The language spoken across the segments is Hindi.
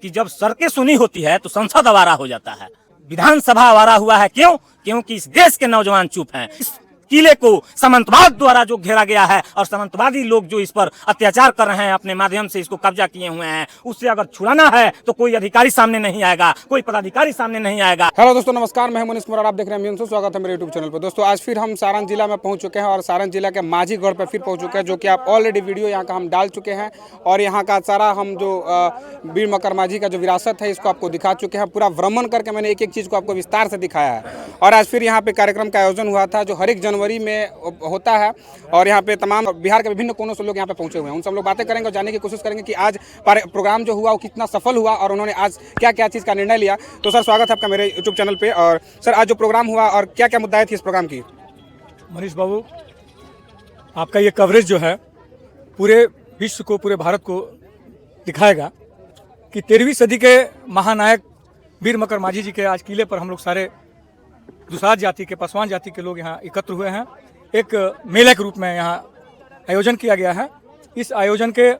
कि जब सड़कें सुनी होती है तो संसद आवारा हो जाता है, विधानसभा आवारा हुआ है। क्यों? क्योंकि इस देश के नौजवान चुप हैं। इस किले को सामंतवाद द्वारा जो घेरा गया है और सामंतवादी लोग जो इस पर अत्याचार कर रहे हैं, अपने माध्यम से इसको कब्जा किए हुए हैं, उससे अगर छुड़ाना है तो कोई अधिकारी सामने नहीं आएगा, कोई पदाधिकारी सामने नहीं आएगा। हेलो दोस्तों, नमस्कार। मैं मनीष कुमार, आप देख रहे हैं मियंसु। स्वागत है मेरे यूट्यूब चैनल पर। दोस्तों, आज फिर हम सारण जिला में पहुंच चुके हैं और सारण जिला के माझीगढ़ पर फिर पहुंच चुके हैं, जो कि आप ऑलरेडी वीडियो यहाँ का हम डाल चुके हैं और यहाँ का सारा हम जो वीर मकर माझी का जो विरासत है इसको आपको दिखा चुके हैं। पूरा भ्रमण करके मैंने एक एक चीज़ को आपको विस्तार से दिखाया है। और आज फिर यहाँ पे कार्यक्रम का आयोजन हुआ था जो हर एक जनवरी में होता है और यहाँ पे तमाम बिहार के विभिन्न कोनों से लोग यहाँ पे पहुंचे हुए हैं। उन सब लोग बातें करेंगे और जानने की कोशिश करेंगे कि आज प्रोग्राम जो हुआ वो कितना सफल हुआ और उन्होंने आज क्या क्या चीज़ का निर्णय लिया। तो सर, स्वागत है आपका मेरे यूट्यूब चैनल पे। और सर, आज जो प्रोग्राम हुआ और क्या क्या मुद्दाएं थी इस प्रोग्राम की? मनीष बाबू, आपका ये कवरेज जो है पूरे विश्व को, पूरे भारत को दिखाएगा कि 13वीं सदी के महानायक वीर मकर माझी जी के आज किले पर हम लोग सारे दुसाध जाति के, पासवान जाति के लोग यहाँ एकत्र हुए हैं। एक मेले के रूप में यहाँ आयोजन किया गया है। इस आयोजन के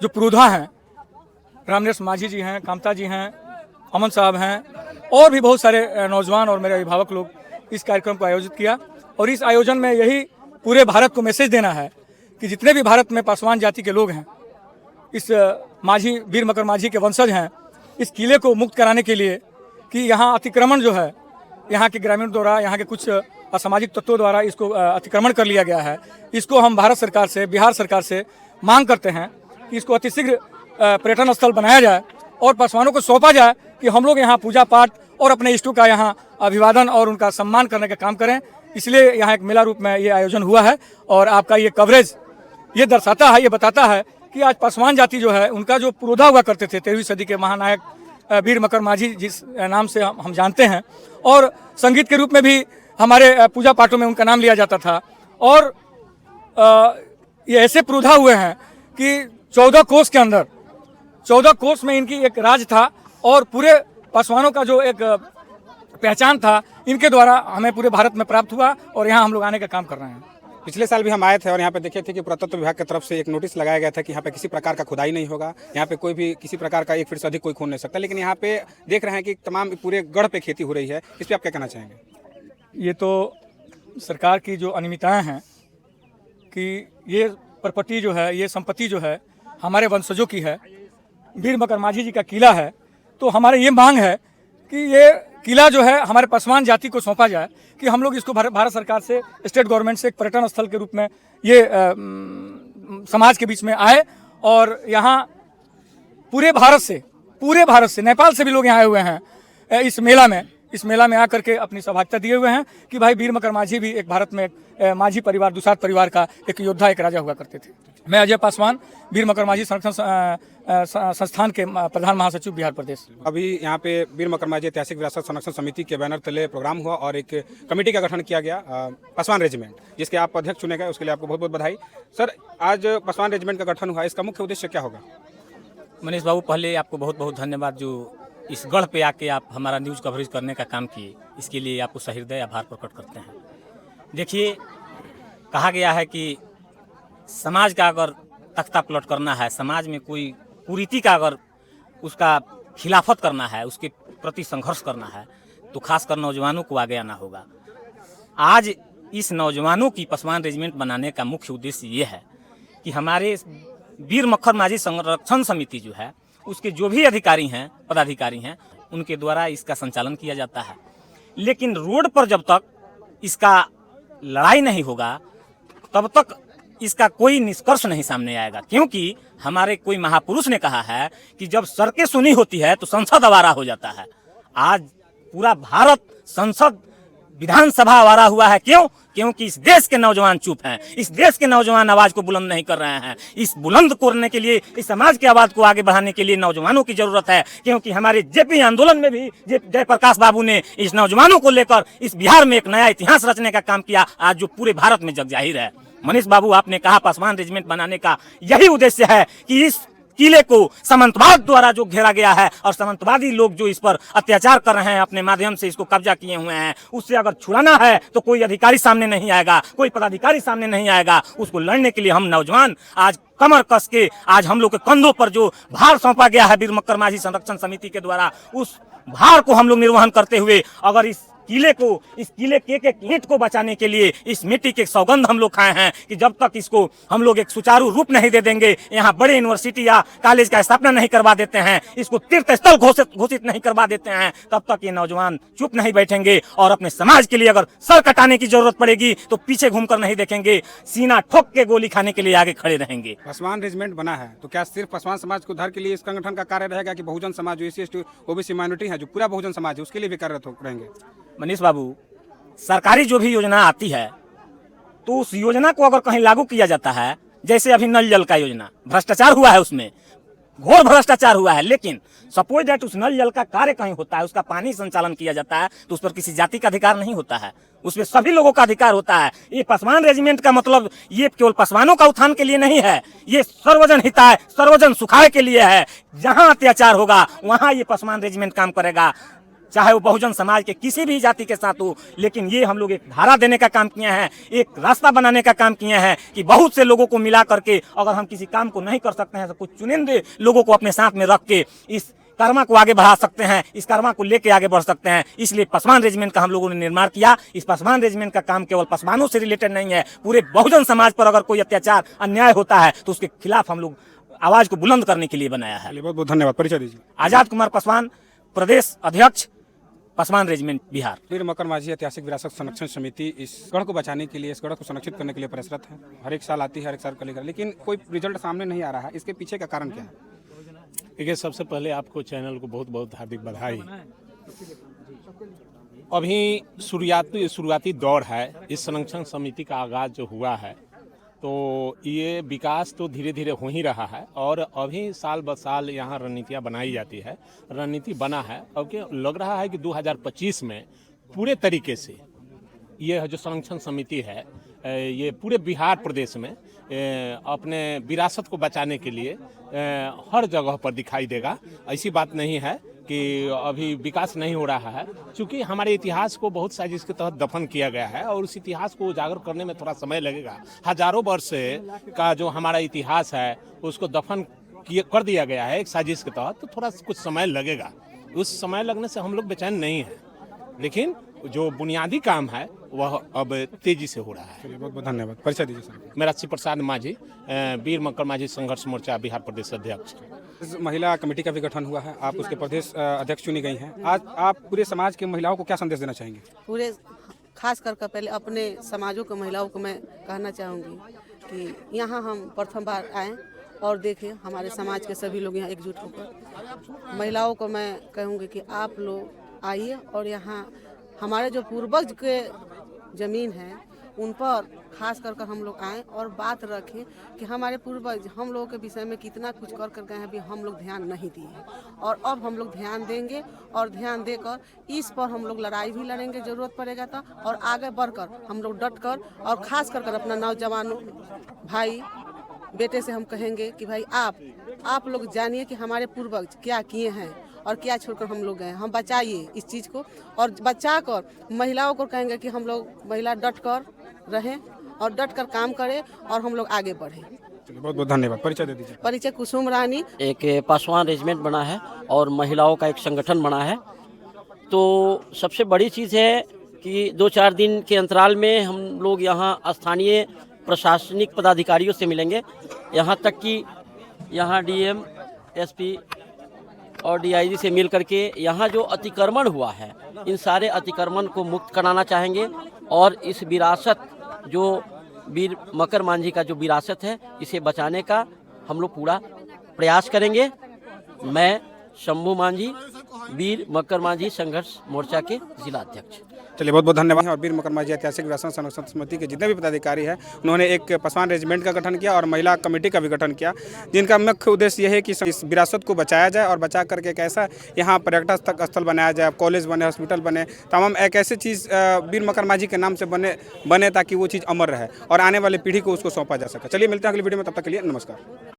जो पुरोधा हैं, रामनेश माझी जी हैं, कामता जी हैं, अमन साहब हैं और भी बहुत सारे नौजवान और मेरे अभिभावक लोग इस कार्यक्रम को आयोजित किया। और इस आयोजन में यही पूरे भारत को मैसेज देना है कि जितने भी भारत में पासवान जाति के लोग हैं, इस माझी, वीर मकर माझी के वंशज हैं, इस किले को मुक्त कराने के लिए कि यहाँ अतिक्रमण जो है, यहाँ के ग्रामीणों द्वारा, यहाँ के कुछ असामाजिक तत्वों द्वारा इसको अतिक्रमण कर लिया गया है। इसको हम भारत सरकार से, बिहार सरकार से मांग करते हैं कि इसको अतिशीघ्र पर्यटन स्थल बनाया जाए और पासवानों को सौंपा जाए कि हम लोग यहाँ पूजा पाठ और अपने इष्टों का यहाँ अभिवादन और उनका सम्मान करने का काम करें। इसलिए यहाँ एक मेला रूप में ये आयोजन हुआ है और आपका ये कवरेज ये दर्शाता है, ये बताता है कि आज पासवान जाति जो है, उनका जो पुरोधा हुआ करते थे 13वीं सदी के महानायक वीर मकर माझी, जिस नाम से हम जानते हैं, और संगीत के रूप में भी हमारे पूजा पाठों में उनका नाम लिया जाता था। और ये ऐसे पुरोधा हुए हैं कि 14 कोस के अंदर, 14 कोस में इनकी एक राज था और पूरे पासवानों का जो एक पहचान था, इनके द्वारा हमें पूरे भारत में प्राप्त हुआ और यहाँ हम लोग आने का काम कर रहे हैं। पिछले साल भी हम आए थे और यहाँ पे देखे थे कि पुरातत्व विभाग की तरफ से एक नोटिस लगाया गया था कि यहाँ पे किसी प्रकार का खुदाई नहीं होगा, यहाँ पे कोई भी किसी प्रकार का 1 फीट से अधिक कोई खोद नहीं सकता। लेकिन यहाँ पे देख रहे हैं कि तमाम पूरे गढ़ पे खेती हो रही है। इस पर आप क्या कहना चाहेंगे? ये तो सरकार की जो अनियमितताएं हैं कि ये प्रॉपर्टी जो है, ये संपत्ति जो है हमारे वंशजों की है, वीर मकर माझी जी का किला है। तो हमारे ये मांग है कि ये किला जो है हमारे पासवान जाति को सौंपा जाए कि हम लोग इसको भारत सरकार से, स्टेट गवर्नमेंट से एक पर्यटन स्थल के रूप में ये समाज के बीच में आए। और यहाँ पूरे भारत से नेपाल से भी लोग यहाँ आए हुए हैं इस मेला में आकर के अपनी सहभागिता दिए हुए हैं कि भाई वीर मकर माझी भी एक भारत में एक माझी परिवार, दुसाध परिवार का एक योद्धा, एक राजा हुआ करते थे। मैं अजय पासवान, वीर मकर माझी संरक्षण संस्थान के प्रधान महासचिव, बिहार प्रदेश। अभी यहाँ पे वीर मकर माझी ऐतिहासिक विरासत संरक्षण समिति के बैनर तले प्रोग्राम हुआ और एक कमेटी का गठन किया गया, पासवान रेजिमेंट, जिसके आप अध्यक्ष चुने गए। उसके लिए आपको बहुत बहुत बधाई। सर, आज पासवान रेजिमेंट का गठन हुआ, इसका मुख्य उद्देश्य क्या होगा? मनीष बाबू, पहले आपको बहुत बहुत धन्यवाद जो इस गढ़ पे आके आप हमारा न्यूज़ कवरेज करने का काम किए। इसके लिए आपको सहृदय आभार प्रकट करते हैं। देखिए, कहा गया है कि समाज का अगर तख्ता पलट करना है, समाज में कोई कुरीति का अगर उसका खिलाफत करना है, उसके प्रति संघर्ष करना है, तो खासकर नौजवानों को आगे आना होगा। आज इस नौजवानों की पासवान रेजिमेंट बनाने का मुख्य उद्देश्य ये है कि हमारे वीर मकर माझी संरक्षण समिति जो है, उसके जो भी अधिकारी हैं, पदाधिकारी हैं, उनके द्वारा इसका संचालन किया जाता है। लेकिन रोड पर जब तक इसका लड़ाई नहीं होगा तब तक इसका कोई निष्कर्ष नहीं सामने आएगा। क्योंकि हमारे कोई महापुरुष ने कहा है कि जब सड़कें सुनी होती है तो संसद आवारा हो जाता है। आज पूरा भारत, संसद, विधानसभा आवारा हुआ है। क्यों? क्योंकि इस देश के नौजवान चुप हैं। इस देश के नौजवान आवाज को बुलंद नहीं कर रहे हैं। इस बुलंद करने के लिए, इस समाज की आवाज को आगे बढ़ाने के लिए नौजवानों की जरूरत है। क्योंकि हमारे जेपी आंदोलन में भी जयप्रकाश बाबू ने इस नौजवानों को लेकर इस बिहार में एक नया इतिहास रचने का काम किया, आज जो पूरे भारत में जग जाहिर है। मनीष बाबू, आपने कहा पासवान रेजिमेंट बनाने का यही उद्देश्य है कि इस किले को सामंतवाद द्वारा जो घेरा गया है और सामंतवादी लोग जो इस पर अत्याचार कर रहे हैं, अपने माध्यम से इसको कब्जा किए हुए हैं, उससे अगर छुड़ाना है तो कोई अधिकारी सामने नहीं आएगा, कोई पदाधिकारी सामने नहीं आएगा। उसको लड़ने के लिए हम नौजवान आज कमर कस के, आज हम लोग के कंधों पर जो भार सौंपा गया है वीर मक्कर माझी संरक्षण समिति के द्वारा, उस भार को हम लोग निर्वहन करते हुए अगर इस किले के एक ईंट को बचाने के लिए इस मिट्टी के सौगंध हम लोग खाए हैं कि जब तक इसको हम लोग एक सुचारू रूप नहीं दे देंगे, यहाँ बड़े यूनिवर्सिटी या कॉलेज का स्थापना नहीं करवा देते हैं, इसको तीर्थ स्थल घोषित नहीं करवा देते हैं, तब तक ये नौजवान चुप नहीं बैठेंगे और अपने समाज के लिए अगर सर कटाने की जरूरत पड़ेगी तो पीछे घूमकर नहीं देखेंगे, सीना ठोक के गोली खाने के लिए आगे खड़े रहेंगे। पासवान रेजिमेंट बना है तो क्या सिर्फ पासवान समाज को उद्धार के लिए इस संगठन का कार्य रहेगा कि बहुजन समाज जो SC ST OBC माइनॉरिटी है, जो पूरा बहुजन समाज है, उसके लिए भी कार्यरत रहेंगे? मनीष बाबू, सरकारी जो भी योजना आती है तो उस योजना को अगर कहीं लागू किया जाता है, जैसे अभी नल जल का योजना, भ्रष्टाचार हुआ है, उसमें घोर भ्रष्टाचार हुआ है, लेकिन सपोज दैट उस नल जल का कार्य कहीं होता है, उसका पानी संचालन किया जाता है तो उस पर किसी जाति का अधिकार नहीं होता है, उसमें सभी लोगों का अधिकार होता है। ये पासवान रेजिमेंट का मतलब ये केवल पासवानों का उत्थान के लिए नहीं है, ये सर्वजन हिताय सर्वजन सुखाय के लिए है। जहां अत्याचार होगा वहां ये पासवान रेजिमेंट काम करेगा, चाहे वो बहुजन समाज के किसी भी जाति के साथ हो। लेकिन ये हम लोग एक धारा देने का काम किए हैं, एक रास्ता बनाने का काम किए हैं कि बहुत से लोगों को मिला करके अगर हम किसी काम को नहीं कर सकते हैं तो कुछ चुनिंदे लोगों को अपने साथ में रख के इस कर्मा को आगे बढ़ा सकते हैं, इस कर्मा को लेके आगे बढ़ सकते हैं। इसलिए पासवान रेजिमेंट का हम लोगों ने निर्माण किया। इस पासवान रेजिमेंट का काम केवल पासवानों से रिलेटेड नहीं है, पूरे बहुजन समाज पर अगर कोई अत्याचार अन्याय होता है तो उसके खिलाफ हम लोग आवाज को बुलंद करने के लिए बनाया है। बहुत बहुत धन्यवाद। परिचय दीजिए। आजाद कुमार पासवान, प्रदेश अध्यक्ष, पासवान रेजिमेंट, बिहार। वीर मक्कर माझी ऐतिहासिक विरासत संरक्षण समिति इस गढ़ को बचाने के लिए, इस गढ़ को संरक्षित करने के लिए प्रयासरत है। हर एक साल आती है, हर एक साल लेकर, लेकिन कोई रिजल्ट सामने नहीं आ रहा है। इसके पीछे का कारण क्या है? देखिए, सबसे पहले आपको चैनल को बहुत बहुत हार्दिक बधाई। अभी शुरुआती दौर है, इस संरक्षण समिति का आगाज जो हुआ है तो ये विकास तो धीरे धीरे हो ही रहा है और अभी साल ब साल यहाँ रणनीतियाँ बनाई जाती है। रणनीति बना है, अब क्या लग रहा है कि 2025 में पूरे तरीके से ये जो संरक्षण समिति है ये पूरे बिहार प्रदेश में अपने विरासत को बचाने के लिए हर जगह पर दिखाई देगा। ऐसी बात नहीं है कि अभी विकास नहीं हो रहा है, क्योंकि हमारे इतिहास को बहुत साजिश के तहत दफन किया गया है और उस इतिहास को उजागर करने में थोड़ा समय लगेगा। हजारों वर्ष का जो हमारा इतिहास है उसको दफन कर दिया गया है एक साजिश के तहत, तो थोड़ा कुछ समय लगेगा। उस समय लगने से हम लोग बेचैन नहीं हैं, लेकिन जो बुनियादी काम है वह अब तेजी से हो रहा है। बहुत बहुत धन्यवाद। परिचय दीजिए सर। मेरा श्री प्रसाद माझी, वीर मक्कर माझी संघर्ष मोर्चा बिहार प्रदेश अध्यक्ष। महिला कमेटी का भी गठन हुआ है, आप उसके प्रदेश अध्यक्ष चुनी गई हैं। आज आप पूरे समाज की महिलाओं को क्या संदेश देना चाहेंगे? पूरे खास कर पहले अपने समाजों के महिलाओं को मैं कहना चाहूँगी कि यहाँ हम प्रथम बार आएँ और देखें हमारे समाज के सभी लोग यहाँ एकजुट होकर। महिलाओं को मैं कहूँगी कि आप लोग आइए और यहाँ हमारे जो पूर्वज के ज़मीन है उन पर खास कर हम लोग आएँ और बात रखें कि हमारे पूर्वज हम लोगों के विषय में कितना कुछ कर गए हैं, भी हम लोग ध्यान नहीं दिए और अब हम लोग ध्यान देंगे और ध्यान देकर इस पर हम लोग लड़ाई भी लड़ेंगे ज़रूरत पड़ेगा तो, और आगे बढ़कर हम लोग डट कर और ख़ास कर अपना नौजवानों भाई बेटे से हम कहेंगे कि भाई आप लोग जानिए कि हमारे पूर्वज क्या किए हैं और क्या छोड़कर हम लोग गए। हम बचाइए इस चीज़ को और बचा कर महिलाओं को कहेंगे कि हम लोग महिला डट कर रहें और डट कर काम करें और हम लोग आगे बढ़ें। बहुत बहुत धन्यवाद। परिचय दे दीजिए। परिचय कुसुम रानी। एक पासवान रेजिमेंट बना है और महिलाओं का एक संगठन बना है। तो सबसे बड़ी चीज़ है कि 2-4 दिन के अंतराल में हम लोग यहाँ स्थानीय प्रशासनिक पदाधिकारियों से मिलेंगे, यहाँ तक कि यहाँ DM, SP और DIG से मिल करके यहाँ जो अतिक्रमण हुआ है इन सारे अतिक्रमण को मुक्त कराना चाहेंगे और इस विरासत जो वीर मक्कर माझी का जो विरासत है इसे बचाने का हम लोग पूरा प्रयास करेंगे। मैं शंभू माझी, वीर मक्कर माझी संघर्ष मोर्चा के जिला अध्यक्ष। चलिए, बहुत बहुत धन्यवाद। और वीर मक्कर माझी ऐतिहासिक विरासत संरक्षण समिति के जितने भी पदाधिकारी हैं उन्होंने एक पासवान रेजिमेंट का गठन किया और महिला कमेटी का भी गठन किया, जिनका मुख्य उद्देश्य यह है कि इस विरासत को बचाया जाए और बचा करके एक ऐसा यहाँ पर्यटक स्थल बनाया जाए, कॉलेज बने, हॉस्पिटल बने, तमाम एक ऐसी चीज़ वीर मक्कर माझी के नाम से बने ताकि वो चीज़ अमर रहे और आने वाली पीढ़ी को उसको सौंपा जा सके। चलिए, मिलते हैं अगली वीडियो में, तब तक के लिए नमस्कार।